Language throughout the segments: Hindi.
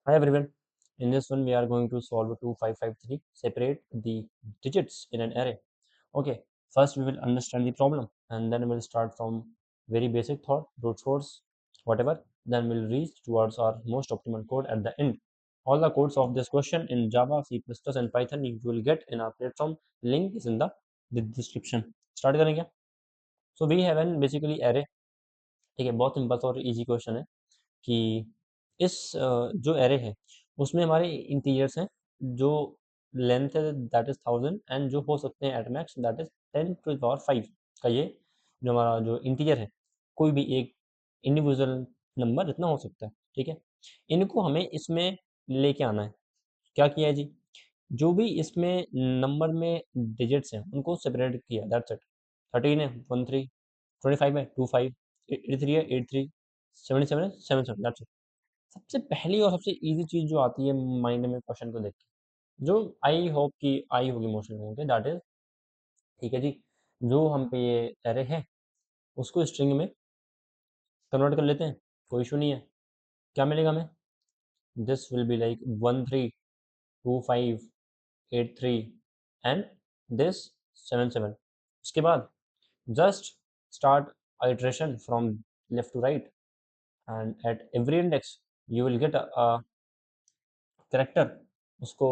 Hi everyone. In this one, we are going to solve 2553. Separate the digits in an array. Okay. First, we will understand the problem, and then we'll start from very basic thought, brute force, whatever. Then we'll reach towards our most optimal code at the end. All the codes of this question in Java, C++, and Python you will get in our platform. Link is in the description. Start करेंगे. So we have an basically array. ठीक है, बहुत सिंपल और इजी क्वेश्चन है कि इस जो एरे है उसमें हमारे इंटीजर्स हैं जो लेंथ है दैट इज 1000 एंड जो हो सकते हैं at max that is 10 to the power 5 का ये जो हमारा जो इंटीजर है कोई भी एक इंडिविजुअल नंबर इतना हो सकता है। ठीक है, इनको हमें इसमें लेके आना है। क्या किया है जी, जो भी इसमें नंबर में डिजिट्स हैं उनको सेपरेट किया दैट्स इट। 13 है 13, 25 है 25, 83 है 83, 77 है 77 दैट्स इट। सबसे पहली और सबसे ईजी चीज जो आती है माइंड में क्वेश्चन को देख के, जो आई होप कि आई होगी मोस्ट लोगों के, दैट इज ठीक है जी, जो हम पे ये एरे है उसको स्ट्रिंग में कन्वर्ट कर लेते हैं, कोई इशू नहीं है। क्या मिलेगा हमें? This will be like 132583 and this 77। उसके बाद just start iteration from left to right and at every index you will get a character, उसको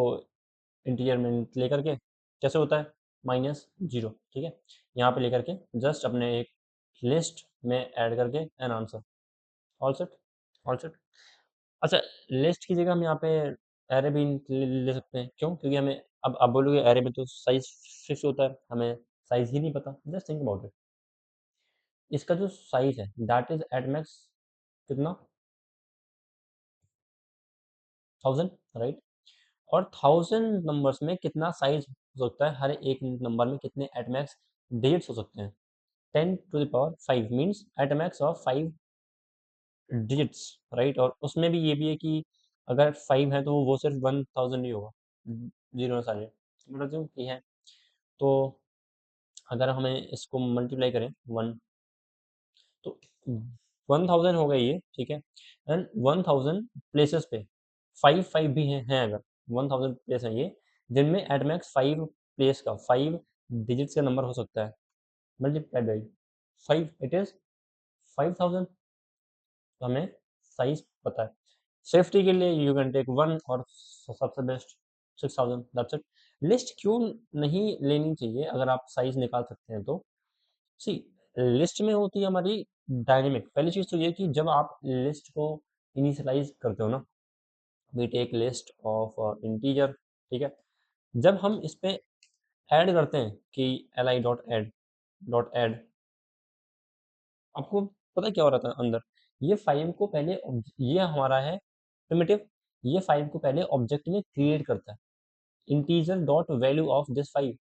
इंटीजर में लेकर के कैसे होता है -0। ठीक है, यहाँ पे लेकर के जस्ट अपने एक लिस्ट में ऐड करके an answer. All set, all set. अच्छा, लिस्ट की जगह हम यहाँ पे एरे भी ले सकते हैं। क्यों? क्योंकि हमें अब आप बोलोगे एरे में तो साइज फिक्स होता है, हमें साइज ही नहीं पता। जस्ट थिंक अबाउट इट, इसका जो साइज है दैट इज एट मैक्स कितना 1000, राइट। और 1000 नंबर्स में कितना साइज हो सकता है, हर एक नंबर में कितने एट मैक्स डिजिट्स हो सकते हैं? 10 to the power 5 means at max of 5 digits, right. और उसमें भी ये भी है कि अगर 5 है तो वो सिर्फ 1000 ही होगा, जीरो ना सारे, मतलब ये है। तो अगर हमें इसको मल्टीप्लाई करें 1, तो 1000 हो गई ये, ठीक है। एंड 1000 प्लेसेस पे 5 भी हैं अगर 1000 प्लेस है ये, जिनमें एट मैक्स 5 प्लेस का 5 डिजिट्स का नंबर हो सकता है, मल्टीप्लाई बाई 5 इट इज 5000। तो हमें साइज पता है। सेफ्टी के लिए यू कैन टेक 1 और सबसे बेस्ट 6000 दैट्स इट। लिस्ट क्यों नहीं लेनी चाहिए अगर आप साइज निकाल सकते हैं तो? सी, लिस्ट में होती है हमारी डायनेमिक। पहली चीज तो ये कि जब आप लिस्ट को इनिशियलाइज करते हो ना, we take list of integer, ठीक है। जब हम इस पे ऐड करते हैं कि li.add आपको पता है क्या हो रहा था अंदर? ये 5 को पहले ये हमारा है प्रिमिटिव, ये 5 को पहले ऑब्जेक्ट में क्रिएट करता है, integer dot value of this 5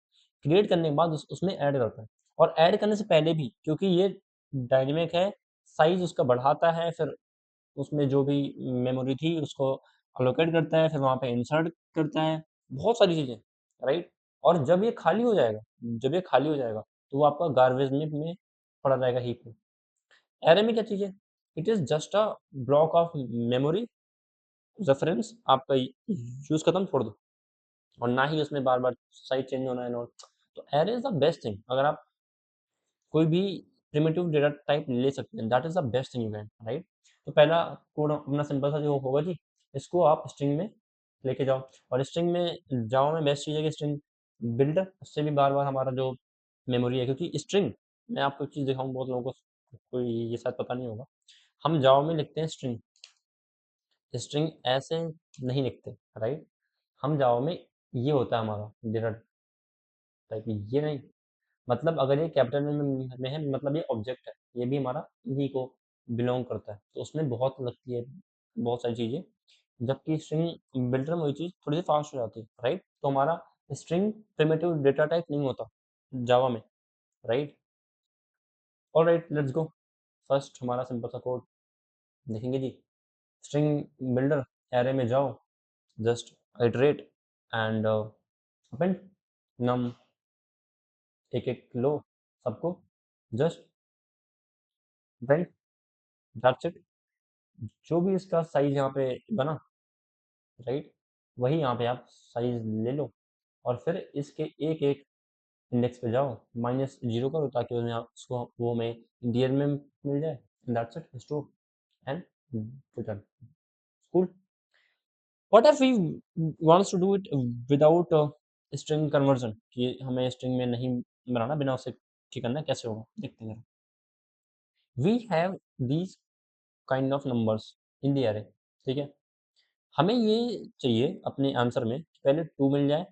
create करने के बाद उसमें ऐड करता है। और ऐड करने से पहले भी क्योंकि ये डायनेमिक है, साइज उसका बढ़ाता है, फिर उसमें जो भी मेमोरी थी उसको अलोकेट करता है, फिर वहाँ पे इंसर्ट करता है, बहुत सारी चीज़ें, राइट। और जब ये खाली हो जाएगा तो वो आपका गार्बेज में पड़ा रहेगा हीप में। एरे में क्या चीज़ है? It is just a block of memory reference, आपका यूज़ खत्म, छोड़ दो। और ना ही उसमें बार-बार साइज़ चेंज होना है एंड ऑल। तो array is the best thing. अगर आप कोई भी प्रिमिटिव डेटा टाइप ले सकते हैं, that is the best thing you can, right. तो पहला कोड अपना सिंपल सा जो होगा जी, इसको आप स्ट्रिंग में लेके जाओ। और स्ट्रिंग में जावा में बेस्ट चीज़ है कि स्ट्रिंग बिल्डर, उससे भी बार-बार हमारा जो मेमोरी है, क्योंकि स्ट्रिंग, मैं आपको एक चीज़ दिखाऊँ, बहुत लोगों को कोई ये शायद पता नहीं होगा। हम जावा में लिखते हैं स्ट्रिंग, स्ट्रिंग ऐसे नहीं लिखते, राइट। हम जावा में ये होता है हमारा डेटा टाइप, ये नहीं। मतलब अगर ये कैपिटल में है मतलब ये ऑब्जेक्ट है, ये भी हमारा इन्हीं को बिलोंग करता है, तो उसमें बहुत लगती है बहुत सारी चीज़ें। जबकि स्ट्रिंग बिल्डर में वही चीज़ थोड़ी सी फास्ट हो जाती है, राइट। तो हमारा स्ट्रिंग प्रिमिटिव डेटा टाइप नहीं होता जावा में, right. All right, let's go. First हमारा सिंपल सा कोड देखेंगे जी। स्ट्रिंग बिल्डर, एरे में जाओ, जस्ट iterate एंड अपेंड नम, एक एक लो सबको, जस्ट वेंट, दैट्स इट। जो भी इसका साइज यहाँ पे बना राइट। वही यहाँ पे आप साइज ले लो और फिर इसके एक एक इंडेक्स पे जाओ, -0 करो ताकि उन्हें उसको वो हमें इंटीजर में मिल जाए। That's it, store and return. Cool. What if we wants to do it without string conversion, कि हमें स्ट्रिंग में नहीं बनाना, बिना उसे ठीक करना, कैसे होगा देखते हैं। We have these kind of numbers in the array, ठीक है। हमें ये चाहिए अपने आंसर में पहले 2 मिल जाए,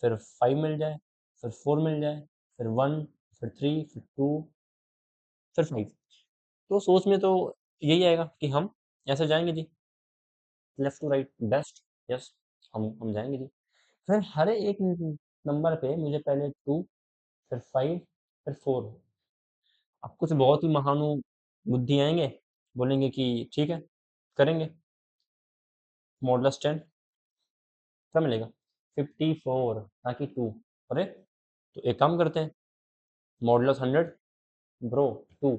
फिर 5 मिल जाए, फिर 4 मिल जाए, फिर 1, फिर 3, फिर 2, फिर 5। तो सोच में तो यही आएगा कि हम ऐसे जाएंगे जी, left to right best. Yes, हम जाएंगे जी। फिर हर एक नंबर पे मुझे पहले 2, फिर 5, फिर 4। अब कुछ बहुत ही महानु बुद्धि आएंगे, बोलेंगे कि ठीक है करेंगे। मॉडुलस 10 क्या मिलेगा? 54 ताकि 2। अरे तो एक काम करते हैं, मॉडुलस 100 ब्रो 2,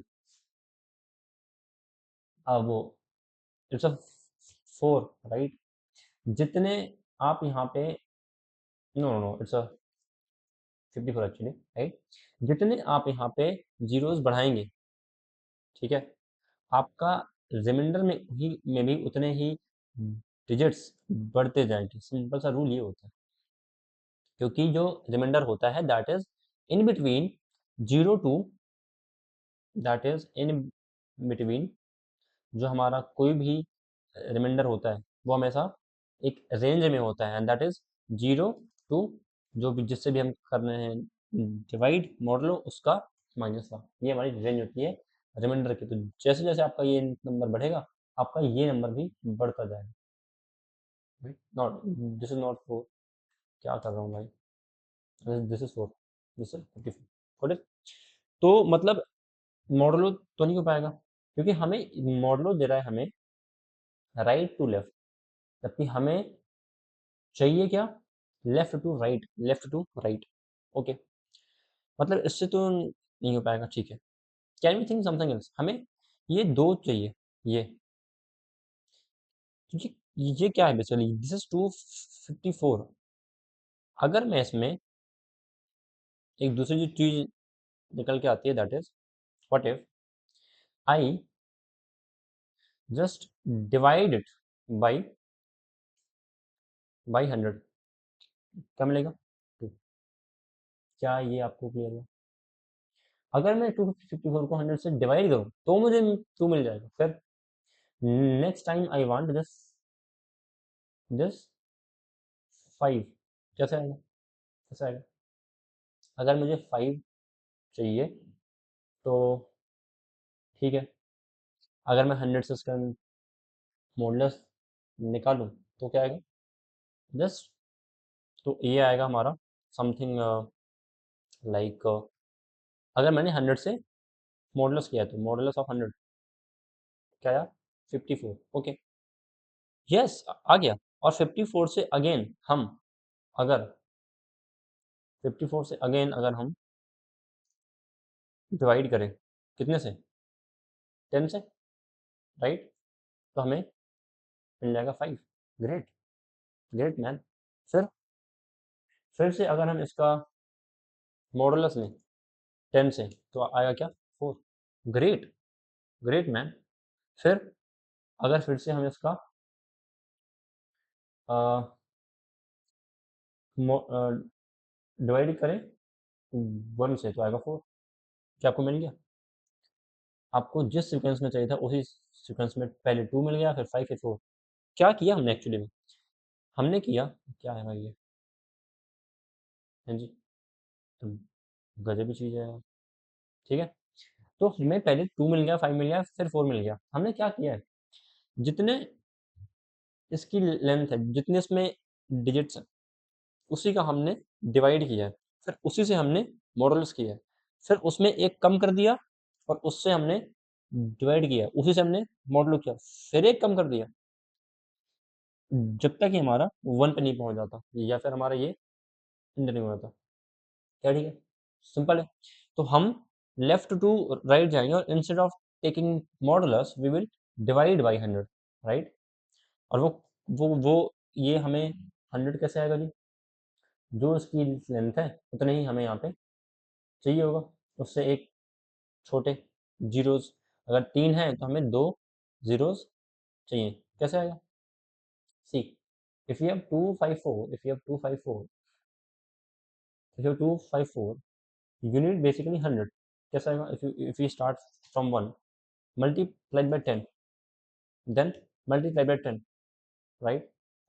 अब वो इट्स अ 4 राइट। जितने आप यहाँ पे, no no no, it's a 54 actually, right. जितने आप यहाँ पे जीरोस बढ़ाएंगे, ठीक है, आपका रिमाइंडर में भी उतने ही डिजिट्स बढ़ते जाएंगे। सिंपल सा रूल ये होता है, क्योंकि जो रिमाइंडर होता है that is in between 0 to, that is in between, जो हमारा कोई भी रिमाइंडर होता है वो हमेशा एक रेंज में होता है, एंड दैट इज 0 टू, जो भी जिससे भी हम कर रहे हैं डिवाइड मॉडलो उसका -1, ये हमारी रेंज होती है रिमाइंडर की। तो जैसे जैसे आपका ये नंबर बढ़ेगा, आपका ये नंबर भी बढ़ता जाएगा। नॉट, दिस इज नॉट 4, क्या कर रहा हूँ भाई, this is 4, this is 54, got it. तो मतलब मॉडलो तो नहीं हो पाएगा, क्योंकि हमें मॉडलो दे रहा है हमें राइट टू लेफ्ट, जबकि हमें चाहिए क्या? Left to right, left to right. Okay, मतलब इससे तो नहीं हो पाएगा, ठीक है। Can we think something else? हमें ये दो चाहिए, ये, क्योंकि ये क्या है बेसिकली, दिस इज 254। अगर मैं इसमें एक दूसरी जो चीज निकल के आती है, that is what if I just divide it by 100, क्या मिलेगा? 2। क्या ये आपको क्लियर है? अगर मैं 254 को 100 से डिवाइड करूं तो मुझे 2 मिल जाएगा। फिर next time I want this, this 5, कैसे आएगा? कैसे आएगा? अगर मुझे 5 चाहिए तो ठीक है, अगर मैं 100 से इसका मॉडुलस निकालूं तो क्या आएगा? जस्ट, तो ये आएगा हमारा समथिंग लाइक, अगर मैंने 100 से मॉडुलस किया तो मॉडुलस ऑफ 100 क्या आया? 54। ओके, यस, आ गया। और 54 से अगेन हम, अगर 54 से अगेन अगर हम डिवाइड करें कितने से? 10 से, राइट। तो हमें मिल जाएगा 5। Great, great man. फिर से अगर हम इसका मॉडुलस लें 10 से तो आएगा क्या? 4। Great, great man. फिर अगर फिर से हम इसका डिवाइड करें 1 से तो आएगा 4। क्या आपको मिल गया? आपको जिस सीक्वेंस में चाहिए था उसी सीक्वेंस में पहले 2 मिल गया, फिर 5, फिर 4। क्या किया हमने एक्चुअली में? हमने किया क्या है भाई ये? हाँ जी, तो गजब ही चीज़ है यार। ठीक है, तो हमें पहले 2 मिल गया, 5 मिल गया, फिर 4 मिल गया। हमने क्या किया है, जितने इसकी लेंथ है, जितने इसमें डिजिट्स हैं, उसी का हमने डिवाइड किया है, फिर उसी से हमने मॉडुलस किया है, फिर उसमें एक कम कर दिया और उससे हमने डिवाइड किया, उसी से हमने मॉडुलो किया, फिर एक कम कर दिया, जब तक कि हमारा 1 पे नहीं पहुंच जाता, या फिर हमारा ये एंड नहीं हो जाता। क्या ठीक है? सिंपल है। तो हम लेफ्ट टू राइट जाएंगे और instead of taking modulus we will divide by 100, right. और वो ये हमें 100 कैसे आएगा जी? जो इसकी लेंथ है उतने ही हमें यहाँ पे चाहिए होगा, उससे एक छोटे जीरोस, अगर 3 है तो हमें 2 जीरोस चाहिए। कैसे आएगा? See, if you have 254, if you have 254, if you have 254, you need basically 100. कैसे आएगा? if you start from 1 multiplied by 10, then multiply by 10, right?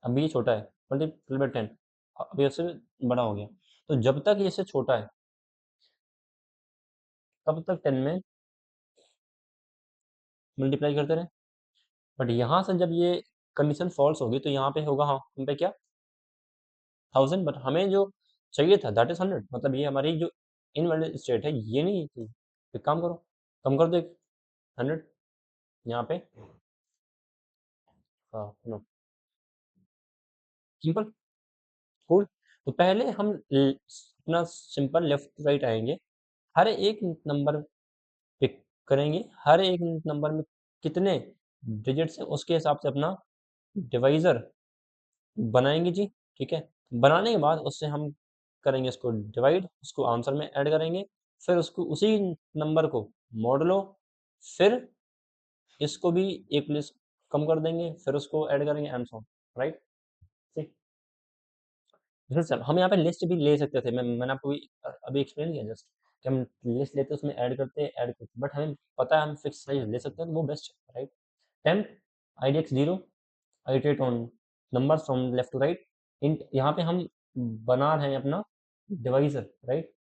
अभी ये छोटा है, multiply by 10, अभी इससे बड़ा हो गया। तो जब तक ये इससे छोटा है तब तक 10 में मल्टीप्लाई करते रहे, बट यहाँ से जब ये कंडीशन फॉल्स होगी तो यहाँ पे होगा, हाँ हम पे क्या 1000, बट हमें जो चाहिए था दैट इज 100, मतलब ये हमारी जो इनवैलिड स्टेट है ये नहीं थी। एक काम करो, कम कर दो 100 यहाँ पे, हाँ नो, सिंपल, कूल। तो पहले हम अपना सिंपल लेफ्ट टू राइट आएंगे, हर एक नंबर पिक करेंगे, हर एक नंबर में कितने डिजिट्स हैं उसके हिसाब से अपना डिवाइजर बनाएंगे जी। ठीक है, बनाने के बाद उससे हम करेंगे इसको डिवाइड, उसको आंसर में ऐड करेंगे, फिर उसको उसी नंबर को मॉडलो, फिर इसको भी एक प्लेस कम कर देंगे, फिर उसको ऐड करेंगे एंड सो ऑन, राइट। जैसे सर हम यहाँ पे लिस्ट भी ले सकते थे, मैंने आपको अभी एक्सप्लेन किया जस्ट कि हम लिस्ट लेते उसमें ऐड करते, बट हमें पता है हम फिक्स साइज ले सकते हैं तो वो बेस्ट है, right. 10 idx 0 iterate on numbers from left to right, int यहाँ पे हम बना रहे हैं अपना डिवाइजर, राइट।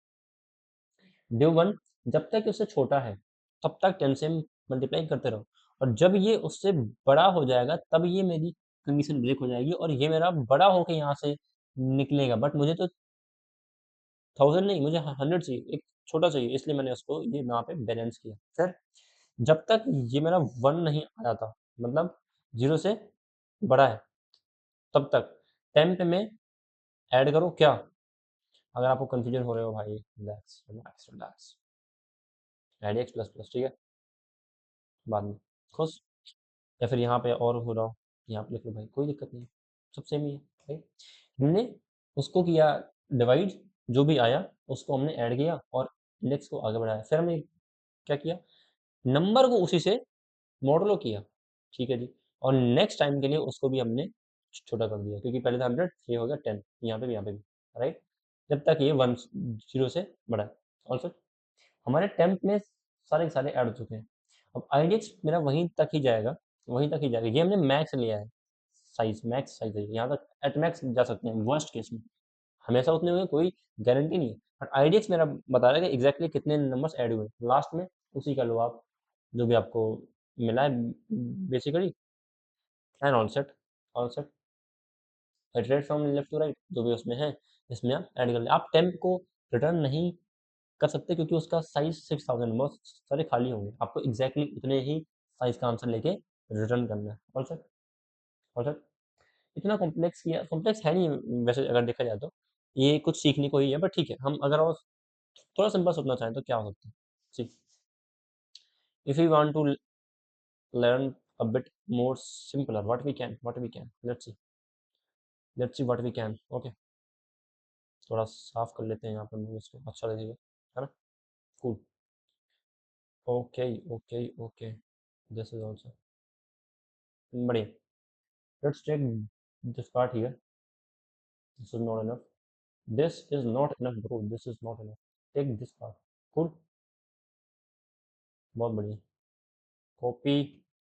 div 1 जब तक उससे छोटा है तब तक 10 से मल्टीप्लाई करते रहो, और जब ये उससे बड़ा हो जाएगा तब ये मेरी कंडीशन ब्रेक हो जाएगी और ये मेरा बड़ा होकर यहाँ से निकलेगा, बट मुझे तो 1000 नहीं, मुझे 100 चाहिए, एक छोटा चाहिए, इसलिए मैंने उसको ये यहाँ पे बैलेंस किया। फिर जब तक ये मेरा 1 नहीं आ जाता, मतलब 0 से बड़ा है, तब तक टेम्प में ऐड करो क्या? अगर आपको कंफ्यूजन हो रहे हो भाई, relax relax relax, add x plus plus, ठीक है, बाद में खुश, या फिर यहाँ पे और हो रहा हो यहाँ पे लिख लो भाई, कोई दिक्कत नहीं है, सब सेम ही है, राइट। हमने उसको किया डिवाइड, जो भी आया उसको हमने ऐड किया और इंडेक्स को आगे बढ़ाया, फिर हमने क्या किया, नंबर को उसी से मॉडलो किया, ठीक है जी, और नेक्स्ट टाइम के लिए उसको भी हमने छोटा कर दिया, क्योंकि पहले था 100, ये हो गया 10, यहाँ पे भी, राइट, जब तक ये 1 0 से बड़ा है। ऑल्सो हमारे टेम्प में सारे के सारे ऐड हो चुके हैं, अब आईडीएक्स मेरा वहीं तक ही जाएगा, वहीं तक ही जाएगा, ये हमने मैक्स लिया है, साइज मैक्स साइज है, यहाँ तक एट मैक्स जा सकते हैं वर्स्ट केस में, हमेशा उतने हुए कोई गारंटी नहीं है, बट आईडीएक्स मेरा बता रहा है कि एग्जैक्टली कितने नंबर्स ऐड हुए लास्ट में, उसी का लो आप, जो भी आपको मिला है basically, and all set iterate from left to right, जो भी उसमें है इसमें आप ऐड कर ले, आप टेम्प को रिटर्न नहीं कर सकते क्योंकि उसका साइज 6000 बहुत सारे खाली होंगे, आपको एग्जैक्टली उतने ही साइज का आंसर लेके रिटर्न करना है, ऑल सेट, ऑल सेट। इतना कॉम्प्लेक्स किया, कॉम्प्लेक्स है नहीं वैसे अगर देखा जाए तो, ये कुछ सीखने को ही है, बट ठीक है, हम अगर और थोड़ा सिंपल सोचना चाहें तो क्या हो सकता है, see, if you want to learn a bit more simpler, what we can, let's see what we can, okay, थोड़ा साफ कर लेते हैं यहाँ पर मूवी इसको, अच्छा लगेगा, है ना, cool, okay okay okay, this is also बढ़िया, let's take this part here, this is not enough, this is not enough bro, this is not enough, take this part, cool, बहुत बढ़िया, कॉपी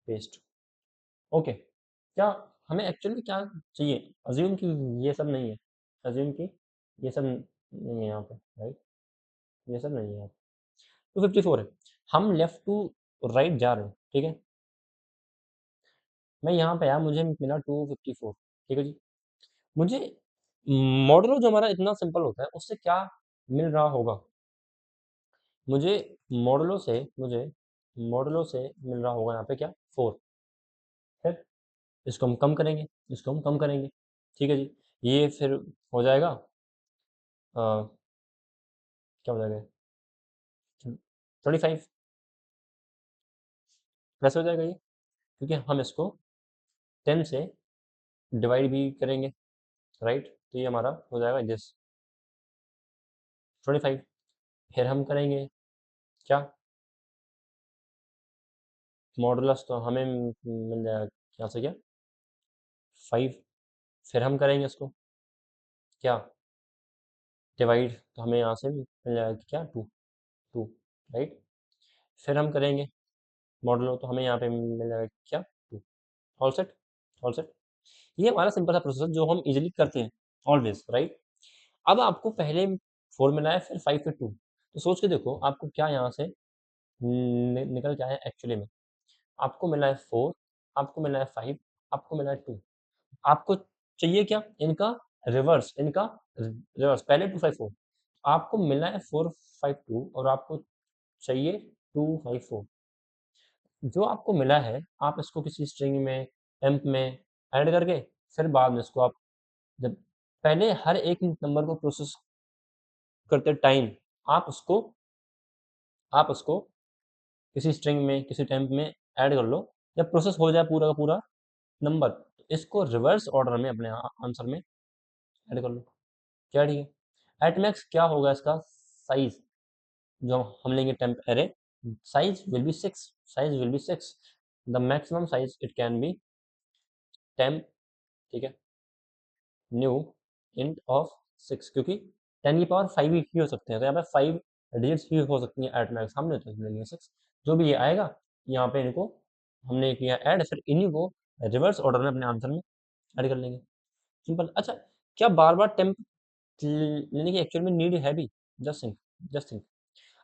पेस्ट, ओके। क्या हमें एक्चुअली क्या चाहिए, अज्यूम कि ये सब नहीं है, अज्यूम कि ये सब नहीं है यहाँ पे, राइट, ये सब नहीं है यहाँ पे, 254 है, हम लेफ्ट टू राइट जा रहे हैं, ठीक है, मैं यहाँ पे आया, मुझे मिला 254, ठीक है जी, मुझे मॉडलो जो हमारा इतना सिंपल होता है उससे क्या मिल रहा होगा, मुझे मॉडलो से मिल रहा होगा यहाँ पे क्या 4, फिर इसको हम कम करेंगे, इसको हम कम करेंगे, ठीक है जी, ये फिर हो जाएगा क्या हो जाएगा 25 प्लस हो जाएगा ये, क्योंकि हम इसको 10 से डिवाइड भी करेंगे, राइट? तो ये हमारा हो जाएगा दिस 25। फिर हम करेंगे क्या, मॉडुलस, तो हमें मिल जाएगा यहाँ से क्या 5। फिर हम करेंगे इसको क्या डिवाइड, तो हमें यहाँ से मिल जाएगा क्या 2, 2, राइट? फिर हम करेंगे मॉडुलो, तो हमें यहाँ पे मिल जाएगा क्या 2। All set, all set. ये हमारा सिंपल सा प्रोसेस जो हम इजीली करते हैं ऑलवेज, राइट? अब आपको पहले 4 मिला है, फिर 5, फिर 2, तो सोच के देखो आपको क्या यहाँ से निकल के आया एक्चुअली में। आपको मिला है 4, आपको मिला है 5, आपको मिला है 2। आपको चाहिए क्या, इनका रिवर्स, इनका रिवर्स। पहले 2 5 4, आपको मिला है 4 5 2 और आपको चाहिए 2 5 4। जो आपको मिला है आप इसको किसी स्ट्रिंग में, टेम्प में ऐड करके फिर बाद में इसको आप जब पहले हर एक नंबर को प्रोसेस करते टाइम आप उसको किसी स्ट्रिंग में, किसी टेम्प में ऐड कर लो। जब प्रोसेस हो जाए पूरा का पूरा नंबर, तो इसको रिवर्स ऑर्डर में अपने आंसर में ऐड कर लो। क्या ठीक है? एट मैक्स क्या होगा इसका साइज, जो हम लेंगे temp array, size will be 6, size will be 6। The maximum size it can be temp, ठीक है, न्यू इंट ऑफ 6, क्योंकि 10 की पावर 5 ही हो सकते हैं, तो यहाँ पे 5 डिजिट्स ही हो सकती हैं एट मैक्स। हमने तो लेंगे 6, जो भी ये आएगा यहाँ पे इनको हमने किया ऐड, फिर इन्हीं को रिवर्स ऑर्डर में अपने आंसर में ऐड कर लेंगे। सिंपल। अच्छा, क्या बार बार टेम्प लेने की एक्चुअल में नीड है भी? Just think, just think.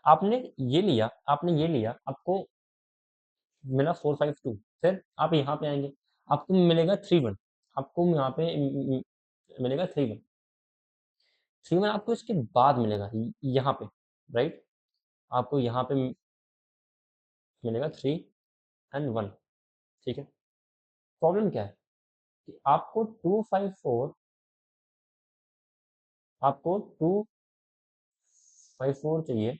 आपने ये लिया, आपको मिला 4 5 2, फिर आप यहाँ पे आएंगे, आपको मिलेगा 3 1, आपको यहाँ पे मिलेगा 3 1, 3 1 आपको इसके बाद मिलेगा यहाँ पे, राइट? आपको यहाँ पे मिलेगा 3 एंड 1, ठीक है? प्रॉब्लम क्या है कि आपको 2 5 4, आपको 2 5 4 चाहिए,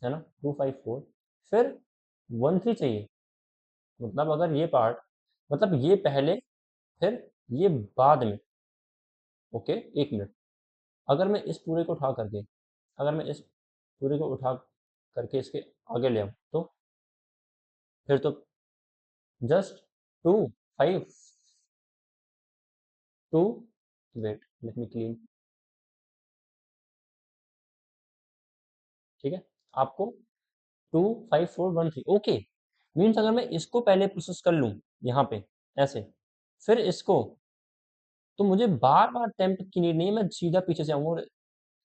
है ना? 2 5 4, फिर 1 3 चाहिए। मतलब अगर ये पार्ट, मतलब ये पहले फिर ये बाद में। ओके, एक मिनट। अगर मैं इस पूरे को उठा करके, अगर मैं इस पूरे को उठा करके इसके आगे ले आऊँ, तो फिर तो just 2 5 2, wait let me clean, ठीक है? आपको 2 5 4 1 3, ओके। मीन्स अगर मैं इसको पहले प्रोसेस कर लूँ यहाँ पे ऐसे, फिर इसको, तो मुझे बार बार टेम्प की नीड नहीं है, मैं सीधा पीछे से आऊँगा और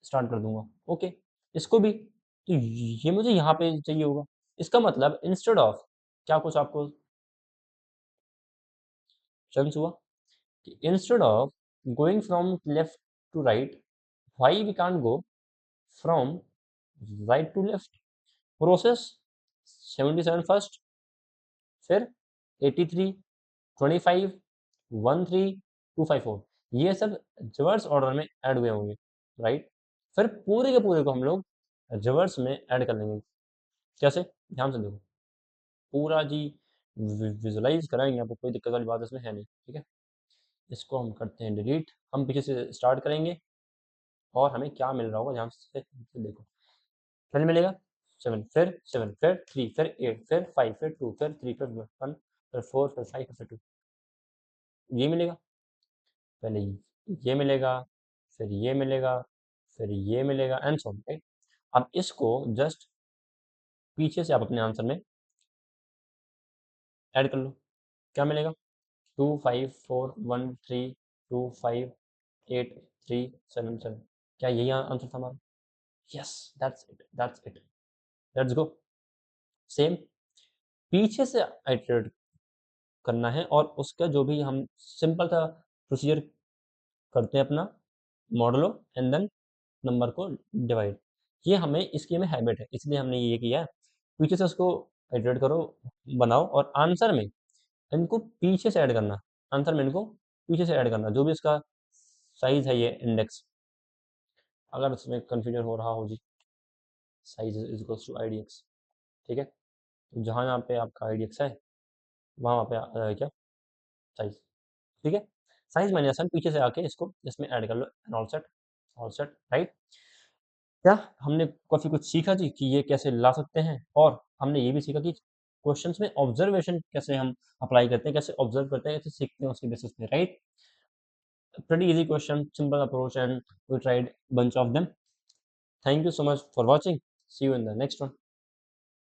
स्टार्ट कर दूंगा। ओके, इसको भी, तो ये मुझे यहाँ पे चाहिए होगा। इसका मतलब इंस्टेड ऑफ क्या, कुछ आपको सेंस हुआ कि instead of going from left to right, why we can't go from right to left? Process 77 first, फिर 83, 25, 13, 254, ये सब रिवर्स ऑर्डर में ऐड हुए होंगे, राइट? फिर पूरे के पूरे को हम लोग रिवर्स में ऐड कर लेंगे। कैसे? ध्यान से देखो, पूरा जी विजुलाइज कराएंगे आपको, कोई दिक्कत वाली बात इसमें है नहीं, ठीक है? इसको हम करते हैं डिलीट, हम पीछे से स्टार्ट करेंगे और हमें क्या मिल रहा होगा ध्यान से देखो। पहले मिलेगा 7, फिर 7, फिर 3, फिर 8, फिर 5, फिर 2, फिर 3, फिर 1, फिर 4, फिर 5, फिर 2, ये मिलेगा। पहले ये मिलेगा, फिर ये मिलेगा, फिर ये मिलेगा एंड सो ऑन, राइट? अब इसको जस्ट पीछे से आप अपने आंसर में ऐड कर लो। क्या मिलेगा? 2 5 4 1 3 2 5 8 3 7 7। क्या यही आंसर था हमारा? Yes, that's it, that's it. Let's go. Same पीछे से आइटरेट करना है और उसका जो भी हम सिंपल सा प्रोसीजर करते हैं अपना, मॉडलो एंड देन नंबर को डिवाइड। ये हमें इसकी हमें हैबिट है, इसलिए हमने ये किया है। पीछे से उसको आइटरेट करो, बनाओ और आंसर में इनको पीछे से ऐड करना, आंसर में इनको पीछे से ऐड करना, जो भी इसका साइज है, ये इंडेक्स। अगर उसमें कन्फ्यूजन हो रहा हो जी, size is equals to IDX, ठीक है? तो जहाँ यहाँ पे आपका IDX है, वहाँ पे आ जाएगा क्या साइज, ठीक है? साइज माइनस वन पीछे से आके इसको इसमें ऐड कर लो, ऑल सेट, राइट। क्या हमने काफी कुछ सीखा जी कि ये कैसे ला सकते हैं, और हमने ये भी सीखा कि क्वेश्चंस में ऑब्जर्वेशन कैसे हम अप्लाई करते हैं, कैसे ऑब्जर्व करते हैं, कैसे सीखते हैं उसके बेसिस पे, right. Pretty easy question, simple approach, and we tried bunch of them. Thank you so much for watching. See you in the next one.